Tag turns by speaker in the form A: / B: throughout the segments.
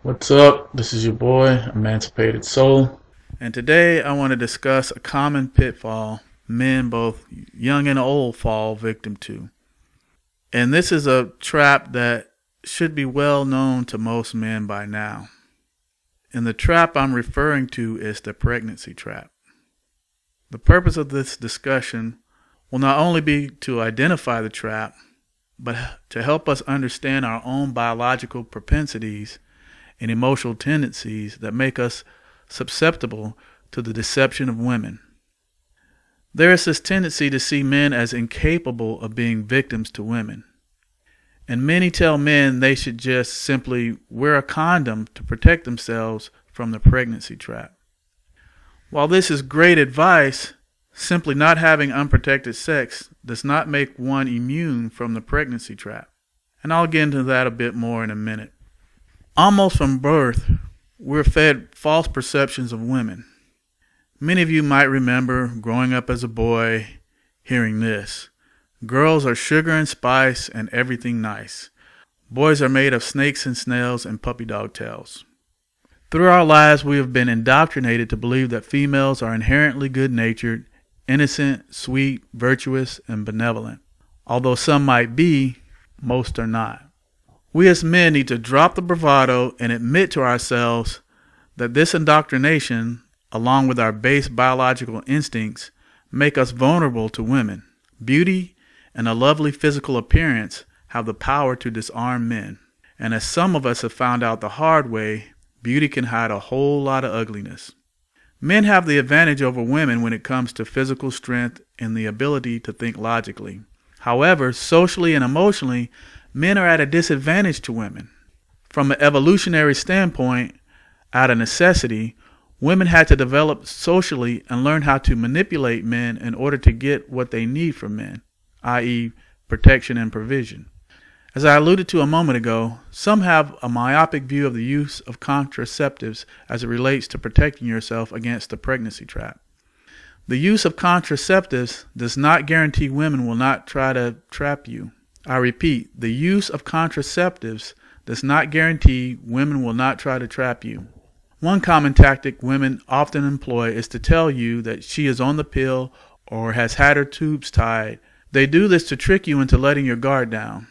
A: What's up? This is your boy, Emancipated Soul. And today I want to discuss a common pitfall men, both young and old, fall victim to. And this is a trap that should be well known to most men by now. And the trap I'm referring to is the pregnancy trap. The purpose of this discussion will not only be to identify the trap, but to help us understand our own biological propensities and emotional tendencies that make us susceptible to the deception of women. There is this tendency to see men as incapable of being victims to women. And many tell men they should just simply wear a condom to protect themselves from the pregnancy trap. While this is great advice, simply not having unprotected sex does not make one immune from the pregnancy trap. And I'll get into that a bit more in a minute. Almost from birth, we're fed false perceptions of women. Many of you might remember growing up as a boy hearing this: girls are sugar and spice and everything nice. Boys are made of snakes and snails and puppy dog tails. Through our lives, we have been indoctrinated to believe that females are inherently good-natured, innocent, sweet, virtuous, and benevolent. Although some might be, most are not. We as men need to drop the bravado and admit to ourselves that this indoctrination, along with our base biological instincts, make us vulnerable to women. Beauty and a lovely physical appearance have the power to disarm men. And as some of us have found out the hard way, beauty can hide a whole lot of ugliness. Men have the advantage over women when it comes to physical strength and the ability to think logically. However, socially and emotionally, men are at a disadvantage to women. From an evolutionary standpoint, out of necessity, women had to develop socially and learn how to manipulate men in order to get what they need from men, i.e., protection and provision. As I alluded to a moment ago, some have a myopic view of the use of contraceptives as it relates to protecting yourself against the pregnancy trap. The use of contraceptives does not guarantee women will not try to trap you. I repeat, the use of contraceptives does not guarantee women will not try to trap you. One common tactic women often employ is to tell you that she is on the pill or has had her tubes tied. They do this to trick you into letting your guard down.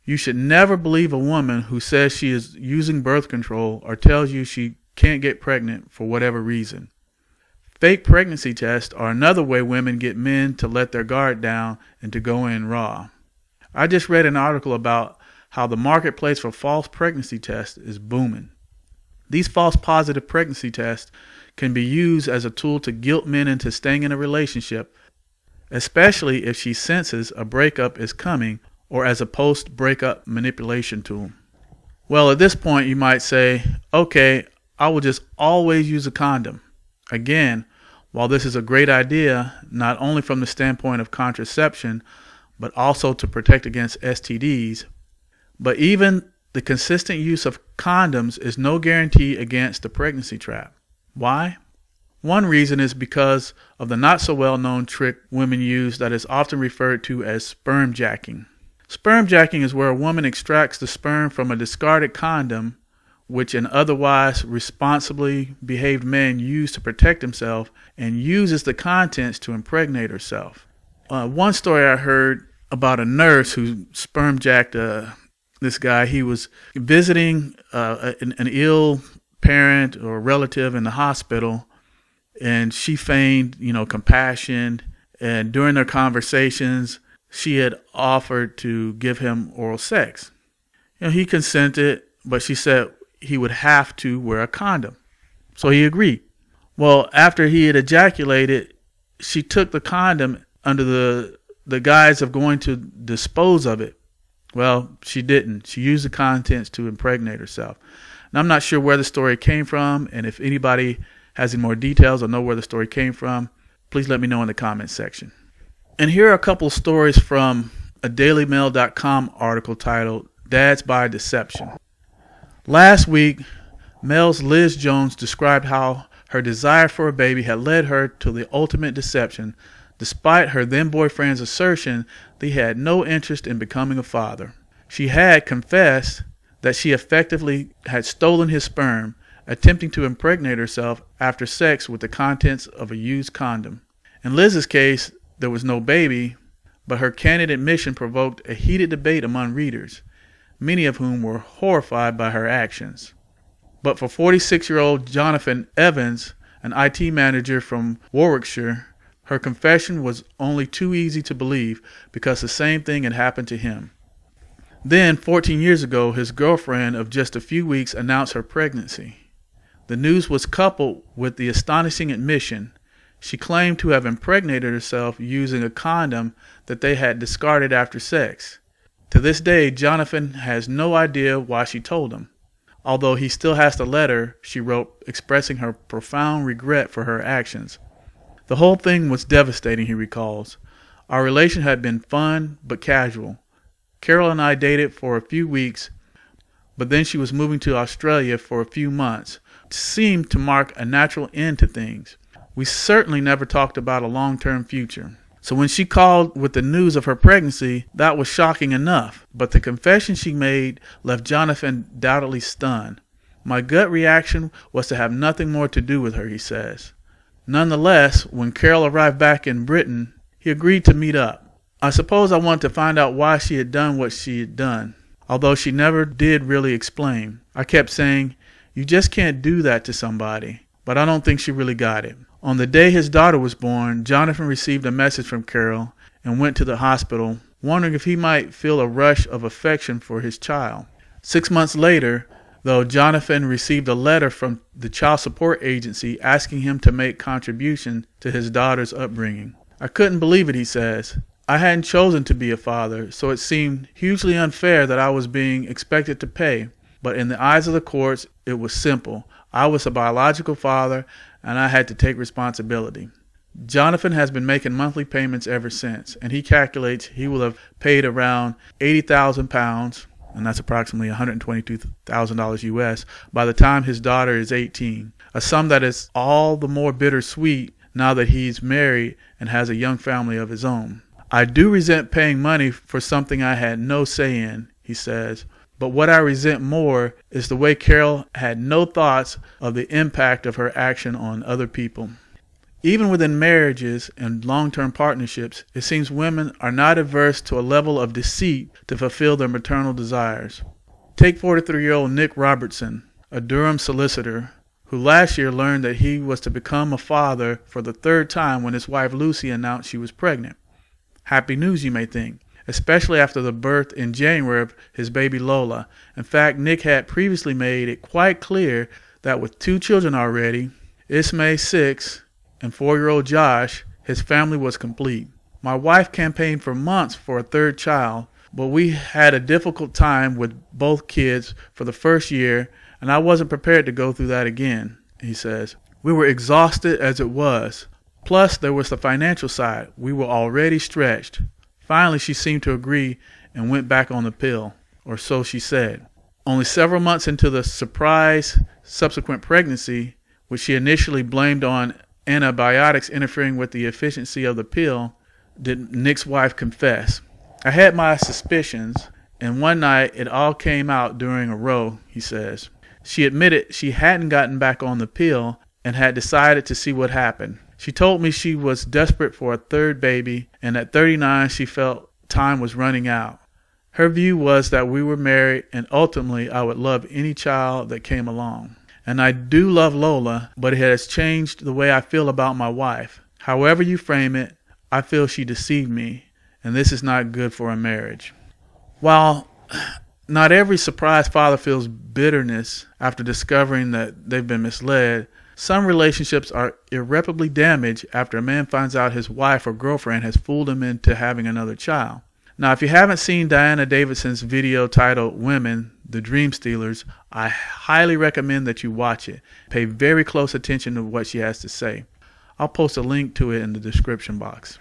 A: You should never believe a woman who says she is using birth control or tells you she can't get pregnant for whatever reason. Fake pregnancy tests are another way women get men to let their guard down and to go in raw. I just read an article about how the marketplace for false pregnancy tests is booming. These false positive pregnancy tests can be used as a tool to guilt men into staying in a relationship, especially if she senses a breakup is coming, or as a post-breakup manipulation tool. Well, at this point you might say, okay, I will just always use a condom. Again, while this is a great idea, not only from the standpoint of contraception, but also to protect against STDs. But even the consistent use of condoms is no guarantee against the pregnancy trap. Why? One reason is because of the not so well known trick women use that is often referred to as sperm jacking. Sperm jacking is where a woman extracts the sperm from a discarded condom, which an otherwise responsibly behaved man used to protect himself, and uses the contents to impregnate herself. One story I heard about a nurse who sperm jacked this guy. He was visiting an ill parent or relative in the hospital, and she feigned, compassion. And during their conversations, she had offered to give him oral sex. He consented, but she said he would have to wear a condom. So he agreed. Well, after he had ejaculated, she took the condom under the guise of going to dispose of it. Well, she didn't. She used the contents to impregnate herself. Now, I'm not sure where the story came from, and if anybody has any more details or know where the story came from, please let me know in the comments section. And here are a couple stories from a dailymail.com article titled Dads by Deception. Last week, Mail's Liz Jones described how her desire for a baby had led her to the ultimate deception, despite her then-boyfriend's assertion that he had no interest in becoming a father. She had confessed that she effectively had stolen his sperm, attempting to impregnate herself after sex with the contents of a used condom. In Liz's case, there was no baby, but her candid admission provoked a heated debate among readers, many of whom were horrified by her actions. But for 46-year-old Jonathan Evans, an IT manager from Warwickshire, her confession was only too easy to believe because the same thing had happened to him. Then, 14 years ago, his girlfriend of just a few weeks announced her pregnancy. The news was coupled with the astonishing admission she claimed to have impregnated herself using a condom that they had discarded after sex. To this day, Jonathan has no idea why she told him, although he still has the letter she wrote expressing her profound regret for her actions. The whole thing was devastating, he recalls. Our relation had been fun but casual. Carol and I dated for a few weeks, but then she was moving to Australia for a few months, which seemed to mark a natural end to things. We certainly never talked about a long-term future. So when she called with the news of her pregnancy, that was shocking enough, but the confession she made left Jonathan doubtedly stunned. My gut reaction was to have nothing more to do with her, he says. Nonetheless, when Carol arrived back in Britain, he agreed to meet up. I suppose I wanted to find out why she had done what she had done, although she never did really explain. I kept saying, "You just can't do that to somebody," but I don't think she really got it. On the day his daughter was born, Jonathan received a message from Carol and went to the hospital, wondering if he might feel a rush of affection for his child. 6 months later, though, Jonathan received a letter from the child support agency asking him to make contribution to his daughter's upbringing. I couldn't believe it, he says. I hadn't chosen to be a father, so it seemed hugely unfair that I was being expected to pay. But in the eyes of the courts, it was simple. I was a biological father, and I had to take responsibility. Jonathan has been making monthly payments ever since, and he calculates he will have paid around £80,000, and that's approximately $122,000 US, by the time his daughter is 18, a sum that is all the more bittersweet now that he's married and has a young family of his own. I do resent paying money for something I had no say in, he says, but what I resent more is the way Carol had no thoughts of the impact of her action on other people. Even within marriages and long-term partnerships, it seems women are not averse to a level of deceit to fulfill their maternal desires. Take 43-year-old Nick Robertson, a Durham solicitor, who last year learned that he was to become a father for the third time when his wife Lucy announced she was pregnant. Happy news, you may think, especially after the birth in January of his baby Lola. In fact, Nick had previously made it quite clear that with 2 children already, Ismay 6 and 4-year-old Josh, his family was complete. My wife campaigned for months for a third child, but we had a difficult time with both kids for the first year, and I wasn't prepared to go through that again, he says. We were exhausted as it was. Plus, there was the financial side. We were already stretched. Finally, she seemed to agree and went back on the pill, or so she said. Only several months into the surprise subsequent pregnancy, which she initially blamed on antibiotics interfering with the efficiency of the pill, did Nick's wife confess. I had my suspicions, and one night it all came out during a row, he says. She admitted she hadn't gotten back on the pill and had decided to see what happened. She told me she was desperate for a third baby, and at 39 she felt time was running out. Her view was that we were married, and ultimately I would love any child that came along. And I do love Lola, but it has changed the way I feel about my wife. However you frame it, I feel she deceived me, and this is not good for a marriage. While not every surprised father feels bitterness after discovering that they've been misled, some relationships are irreparably damaged after a man finds out his wife or girlfriend has fooled him into having another child. Now, if you haven't seen Diana Davidson's video titled Women, the Dream Stealers, I highly recommend that you watch it. Pay very close attention to what she has to say. I'll post a link to it in the description box.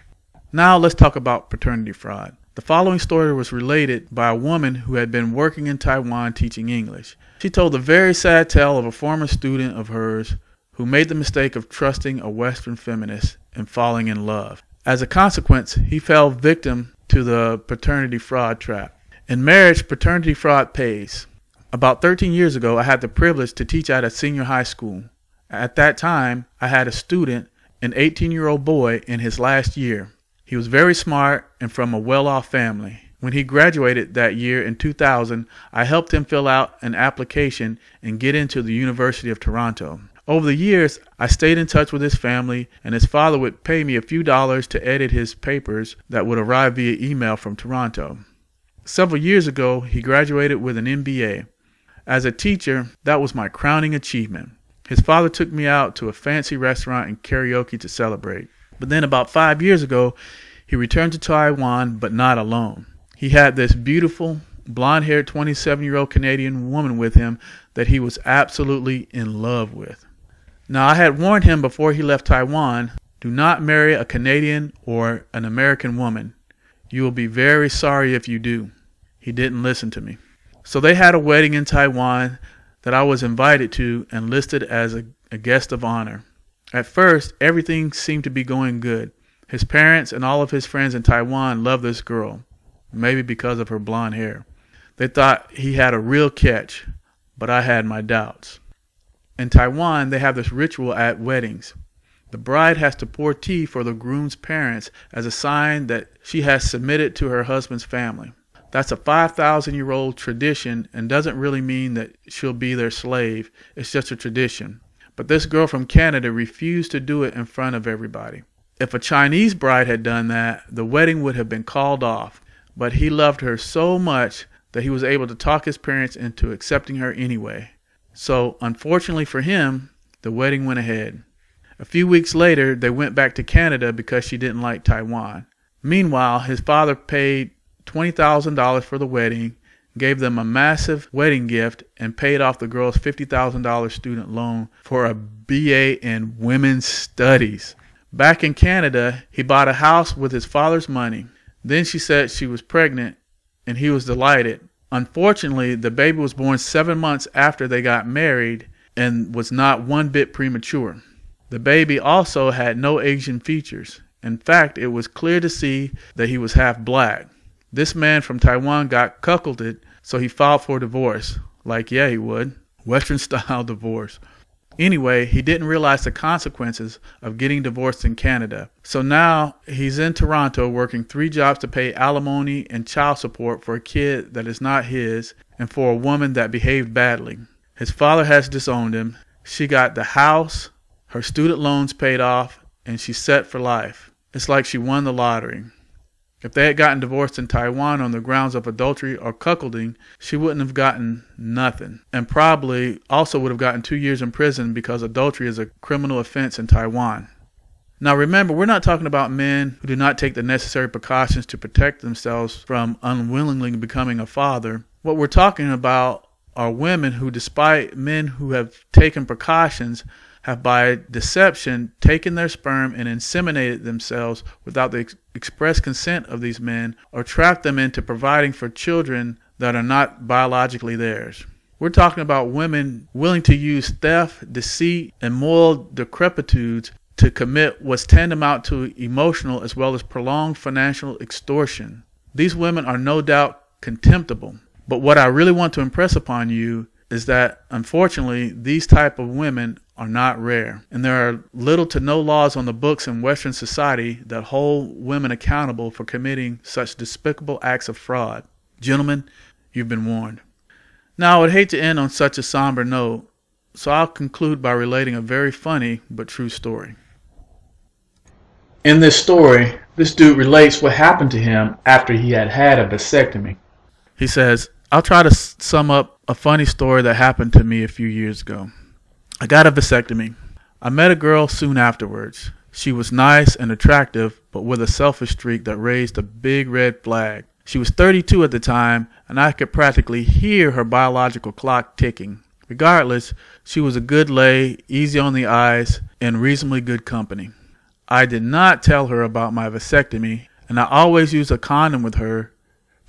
A: Now let's talk about paternity fraud. The following story was related by a woman who had been working in Taiwan teaching English. She told the very sad tale of a former student of hers who made the mistake of trusting a Western feminist and falling in love. As a consequence, he fell victim to the paternity fraud trap. In marriage, paternity fraud pays. About 13 years ago, I had the privilege to teach at a senior high school. At that time, I had a student, an 18-year-old boy, in his last year. He was very smart and from a well-off family. When he graduated that year in 2000, I helped him fill out an application and get into the University of Toronto. Over the years, I stayed in touch with his family, and his father would pay me a few dollars to edit his papers that would arrive via email from Toronto. Several years ago, he graduated with an MBA. As a teacher, that was my crowning achievement. His father took me out to a fancy restaurant and karaoke to celebrate. But then about 5 years ago, he returned to Taiwan, but not alone. He had this beautiful, blonde-haired 27-year-old Canadian woman with him that he was absolutely in love with. Now, I had warned him before he left Taiwan, do not marry a Canadian or an American woman. You will be very sorry if you do. He didn't listen to me. So they had a wedding in Taiwan that I was invited to and listed as a guest of honor. At first, everything seemed to be going good. His parents and all of his friends in Taiwan loved this girl, maybe because of her blonde hair. They thought he had a real catch, but I had my doubts. In Taiwan, they have this ritual at weddings. The bride has to pour tea for the groom's parents as a sign that she has submitted to her husband's family. That's a 5,000-year-old tradition and doesn't really mean that she'll be their slave. It's just a tradition. But this girl from Canada refused to do it in front of everybody. If a Chinese bride had done that, the wedding would have been called off. But he loved her so much that he was able to talk his parents into accepting her anyway. So, unfortunately for him, the wedding went ahead. A few weeks later, they went back to Canada because she didn't like Taiwan. Meanwhile, his father paid $20,000 for the wedding, gave them a massive wedding gift, and paid off the girl's $50,000 student loan for a BA in women's studies. Back in Canada, he bought a house with his father's money. Then she said she was pregnant, and he was delighted. Unfortunately, the baby was born 7 months after they got married and was not one bit premature. The baby also had no Asian features. In fact, it was clear to see that he was half black. This man from Taiwan got cuckolded, so he filed for divorce. Like, yeah, he would. Western-style divorce. Anyway, he didn't realize the consequences of getting divorced in Canada. So now he's in Toronto working 3 jobs to pay alimony and child support for a kid that is not his and for a woman that behaved badly. His father has disowned him. She got the house, her student loans paid off, and she's set for life. It's like she won the lottery. If they had gotten divorced in Taiwan on the grounds of adultery or cuckolding, she wouldn't have gotten nothing, and probably also would have gotten 2 years in prison because adultery is a criminal offense in Taiwan. Now remember, we're not talking about men who do not take the necessary precautions to protect themselves from unwillingly becoming a father. What we're talking about are women who, despite men who have taken precautions, have by deception taken their sperm and inseminated themselves without the express consent of these men, or trapped them into providing for children that are not biologically theirs. We're talking about women willing to use theft, deceit, and moral decrepitudes to commit what's tantamount to emotional as well as prolonged financial extortion. These women are no doubt contemptible. But what I really want to impress upon you is that, unfortunately, these type of women are not rare, and there are little to no laws on the books in Western society that hold women accountable for committing such despicable acts of fraud. Gentlemen, you've been warned. Now, I would hate to end on such a somber note, so I'll conclude by relating a very funny but true story. In this story, this dude relates what happened to him after he had had a vasectomy. He says, I'll try to sum up a funny story that happened to me a few years ago. I got a vasectomy. I met a girl soon afterwards. She was nice and attractive, but with a selfish streak that raised a big red flag. She was 32 at the time, and I could practically hear her biological clock ticking. Regardless, she was a good lay, easy on the eyes, and reasonably good company. I did not tell her about my vasectomy, and I always used a condom with her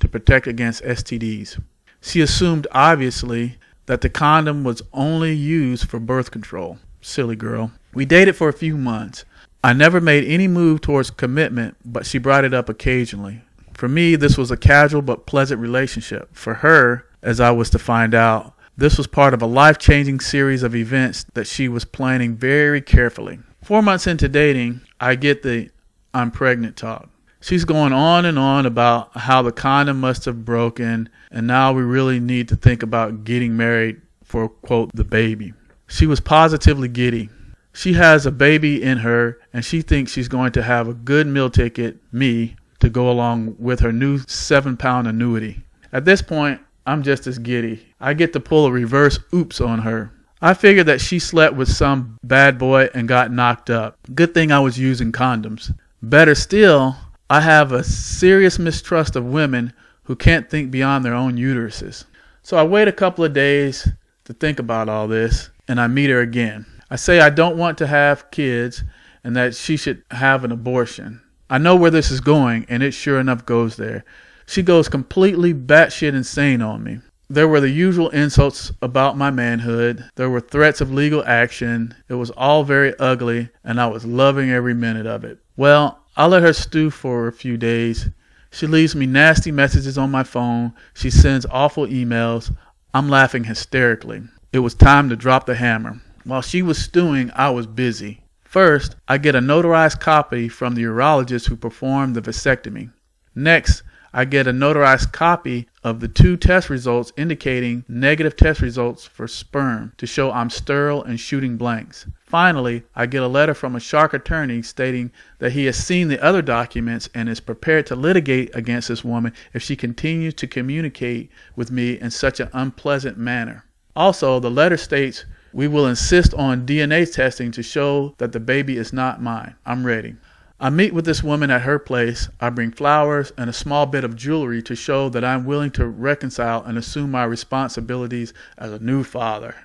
A: to protect against STDs. She assumed, obviously, that the condom was only used for birth control. Silly girl. We dated for a few months. I never made any move towards commitment, but she brought it up occasionally. For me, this was a casual but pleasant relationship. For her, as I was to find out. This was part of a life-changing series of events that she was planning very carefully. 4 months into dating, I get the "I'm pregnant" talk. She's going on and on about how the condom must have broken, and now we really need to think about getting married for, quote, the baby. She was positively giddy. She has a baby in her, and she thinks she's going to have a good meal ticket, me, to go along with her new 7-pound annuity. At this point, I'm just as giddy. I get to pull a reverse oops on her. I figured that she slept with some bad boy and got knocked up. Good thing I was using condoms. Better still, I have a serious mistrust of women who can't think beyond their own uteruses. So I wait a couple of days to think about all this, and I meet her again. I say I don't want to have kids and that she should have an abortion. I know where this is going, and it sure enough goes there. She goes completely batshit insane on me. There were the usual insults about my manhood. There were threats of legal action. It was all very ugly, and I was loving every minute of it. Well, I let her stew for a few days. She leaves me nasty messages on my phone. She sends awful emails. I'm laughing hysterically. It was time to drop the hammer. While she was stewing, I was busy. First, I get a notarized copy from the urologist who performed the vasectomy. Next, I get a notarized copy of the 2 test results indicating negative test results for sperm to show I'm sterile and shooting blanks. Finally, I get a letter from a shark attorney stating that he has seen the other documents and is prepared to litigate against this woman if she continues to communicate with me in such an unpleasant manner. Also, the letter states we will insist on DNA testing to show that the baby is not mine. I'm ready. I meet with this woman at her place. I bring flowers and a small bit of jewelry to show that I'm willing to reconcile and assume my responsibilities as a new father.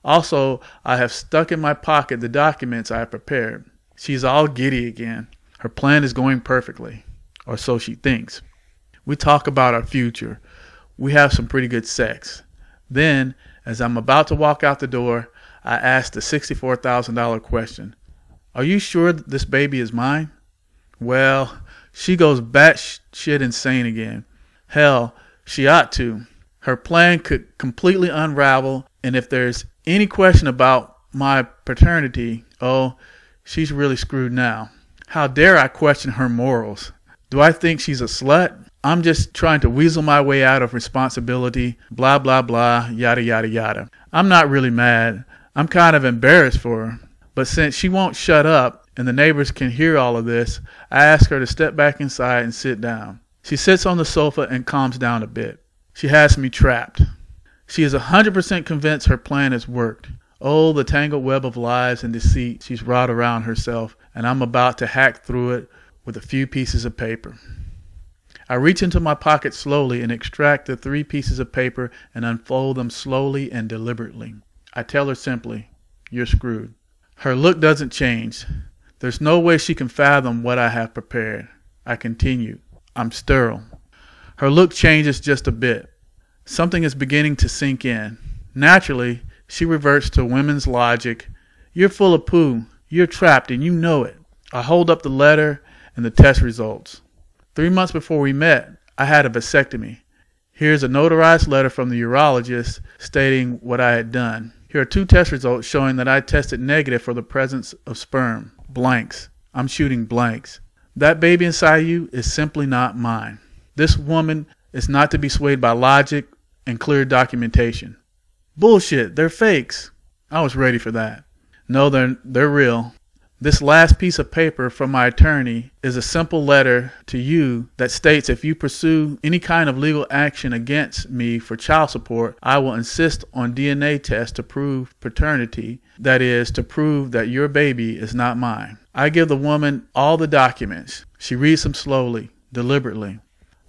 A: Also, I have stuck in my pocket the documents I have prepared. She's all giddy again. Her plan is going perfectly, or so she thinks. We talk about our future. We have some pretty good sex. Then, as I'm about to walk out the door, I ask the $64,000 question. Are you sure that this baby is mine? Well, she goes batshit insane again. Hell, she ought to. Her plan could completely unravel, and if there's any question about my paternity, oh, she's really screwed now. How dare I question her morals? Do I think she's a slut? I'm just trying to weasel my way out of responsibility, blah, blah, blah, yada, yada, yada. I'm not really mad. I'm kind of embarrassed for her. But since she won't shut up, and the neighbors can hear all of this, I ask her to step back inside and sit down. She sits on the sofa and calms down a bit. She has me trapped. She is 100% convinced her plan has worked. Oh, the tangled web of lies and deceit she's wrought around herself, and I'm about to hack through it with a few pieces of paper. I reach into my pocket slowly and extract the 3 pieces of paper and unfold them slowly and deliberately. I tell her simply, you're screwed. Her look doesn't change. There's no way she can fathom what I have prepared. I continue, I'm sterile. Her look changes just a bit. Something is beginning to sink in. Naturally, she reverts to women's logic. You're full of poo. You're trapped and you know it. I hold up the letter and the test results. 3 months before we met, I had a vasectomy. Here's a notarized letter from the urologist stating what I had done. Here are 2 test results showing that I tested negative for the presence of sperm. Blanks. I'm shooting blanks. That baby inside you is simply not mine. This woman is not to be swayed by logic and clear documentation. Bullshit, they're fakes. I was ready for that. No, they're real. This last piece of paper from my attorney is a simple letter to you that states if you pursue any kind of legal action against me for child support, I will insist on DNA tests to prove paternity, that is, to prove that your baby is not mine. I give the woman all the documents. She reads them slowly, deliberately.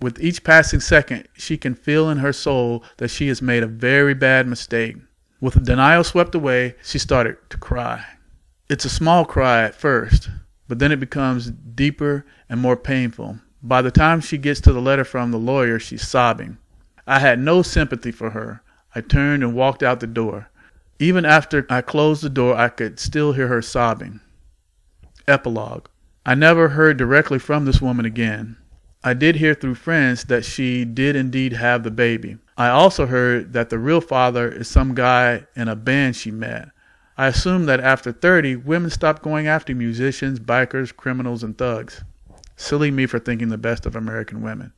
A: With each passing second, she can feel in her soul that she has made a very bad mistake. With denial swept away, she started to cry. It's a small cry at first, but then it becomes deeper and more painful. By the time she gets to the letter from the lawyer, she's sobbing. I had no sympathy for her. I turned and walked out the door. Even after I closed the door, I could still hear her sobbing. Epilogue. I never heard directly from this woman again. I did hear through friends that she did indeed have the baby. I also heard that the real father is some guy in a band she met. I assume that after 30, women stop going after musicians, bikers, criminals, and thugs. Silly me for thinking the best of American women.